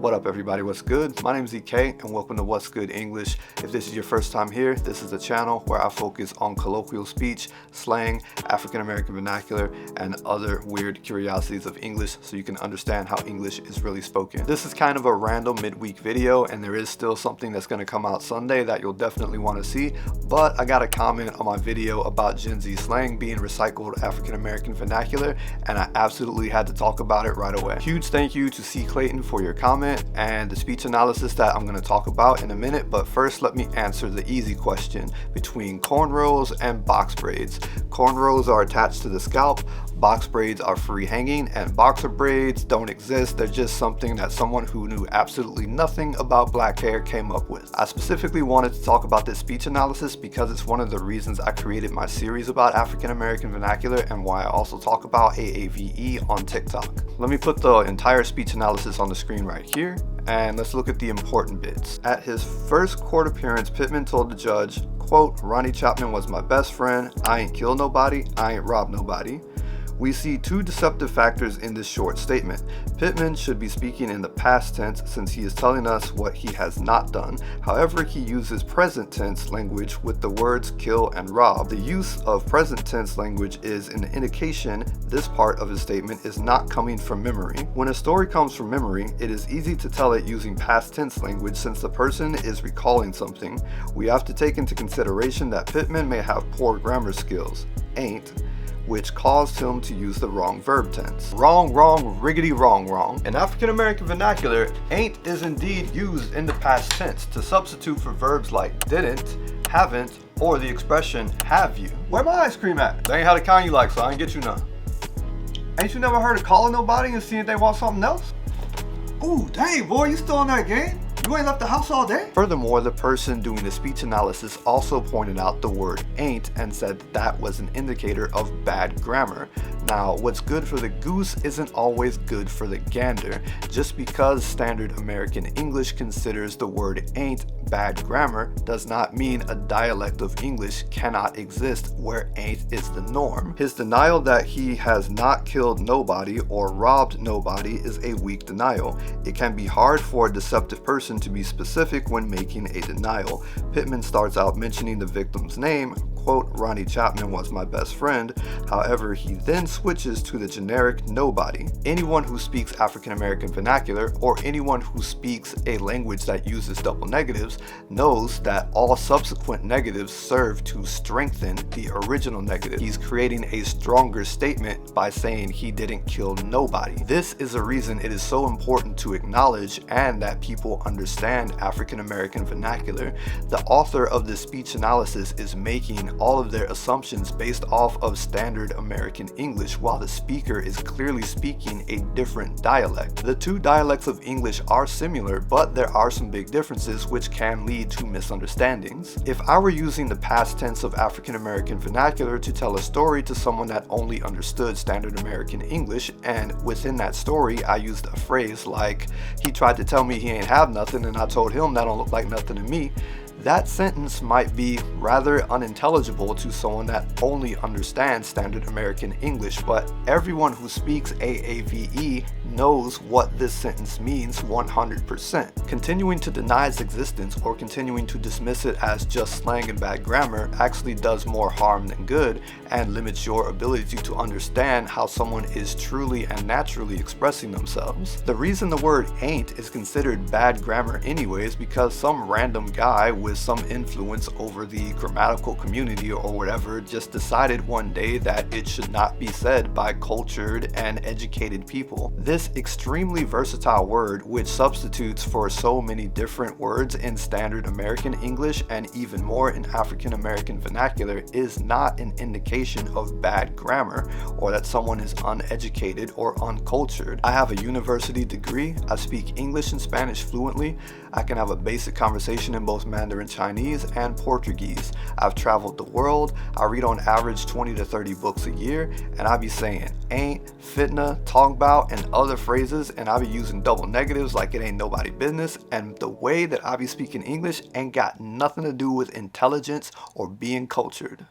What up everybody, what's good? My name is EK and welcome to What's Good English. If this is your first time here, this is a channel where I focus on colloquial speech, slang, African American vernacular, and other weird curiosities of English so you can understand how English is really spoken. This is kind of a random midweek video and there is still something that's going to come out Sunday that you'll definitely want to see, but I got a comment on my video about Gen Z slang being recycled African American vernacular and I absolutely had to talk about it right away. Huge thank you to C. Clayton for your comment and the speech analysis that I'm going to talk about in a minute, but first let me answer the easy question between cornrows and box braids. Cornrows are attached to the scalp, box braids are free hanging, and boxer braids don't exist. They're just something that someone who knew absolutely nothing about black hair came up with. I specifically wanted to talk about this speech analysis because it's one of the reasons I created my series about African American vernacular and why I also talk about AAVE on TikTok. Let me put the entire speech analysis on the screen right here, and let's look at the important bits. At his first court appearance, Pittman told the judge, quote, "Ronnie Chapman was my best friend. I ain't killed nobody. I ain't robbed nobody." We see two deceptive factors in this short statement. Pittman should be speaking in the past tense since he is telling us what he has not done. However, he uses present tense language with the words kill and rob. The use of present tense language is an indication this part of his statement is not coming from memory. When a story comes from memory, it is easy to tell it using past tense language since the person is recalling something. We have to take into consideration that Pittman may have poor grammar skills, ain't, which caused him to use the wrong verb tense. Wrong, riggedy wrong. In African American vernacular, ain't is indeed used in the past tense to substitute for verbs like didn't, haven't, or the expression have you. Where my ice cream at? They ain't had a kind you like, so I ain't get you none. Ain't you never heard of calling nobody and seeing if they want something else? Ooh, dang boy, you still on that game? You ain't left the house all day? Furthermore, the person doing the speech analysis also pointed out the word ain't and said that was an indicator of bad grammar. Now, what's good for the goose isn't always good for the gander. Just because standard American English considers the word ain't bad grammar does not mean a dialect of English cannot exist where ain't is the norm. His denial that he has not killed nobody or robbed nobody is a weak denial. It can be hard for a deceptive person to be specific when making a denial. Pittman starts out mentioning the victim's name, quote, "Ronnie Chapman was my best friend." However, he then switches to the generic nobody. Anyone who speaks African American vernacular or anyone who speaks a language that uses double negatives knows that all subsequent negatives serve to strengthen the original negative. He's creating a stronger statement by saying he didn't kill nobody. This is a reason it is so important to acknowledge and that people understand African American vernacular. The author of this speech analysis is making all of their assumptions based off of standard American English while the speaker is clearly speaking a different dialect. The two dialects of English are similar, but there are some big differences which can lead to misunderstandings. If I were using the past tense of African American vernacular to tell a story to someone that only understood standard American English, and within that story I used a phrase like, "He tried to tell me he ain't have nothing and I told him that don't look like nothing to me," that sentence might be rather unintelligible to someone that only understands standard American English, but everyone who speaks AAVE knows what this sentence means 100%. Continuing to deny its existence or continuing to dismiss it as just slang and bad grammar actually does more harm than good and limits your ability to understand how someone is truly and naturally expressing themselves. The reason the word ain't is considered bad grammar anyway is because some random guy with some influence over the grammatical community or whatever just decided one day that it should not be said by cultured and educated people. This extremely versatile word, which substitutes for so many different words in standard American English and even more in African American vernacular, is not an indication of bad grammar or that someone is uneducated or uncultured. I have a university degree, I speak English and Spanish fluently, I can have a basic conversation in both Mandarin Chinese and Portuguese. I've traveled the world, I read on average 20 to 30 books a year, and I be saying ain't, fitna, talk about, and other phrases, and I be using double negatives like it ain't nobody business, and the way that I be speaking English ain't got nothing to do with intelligence or being cultured.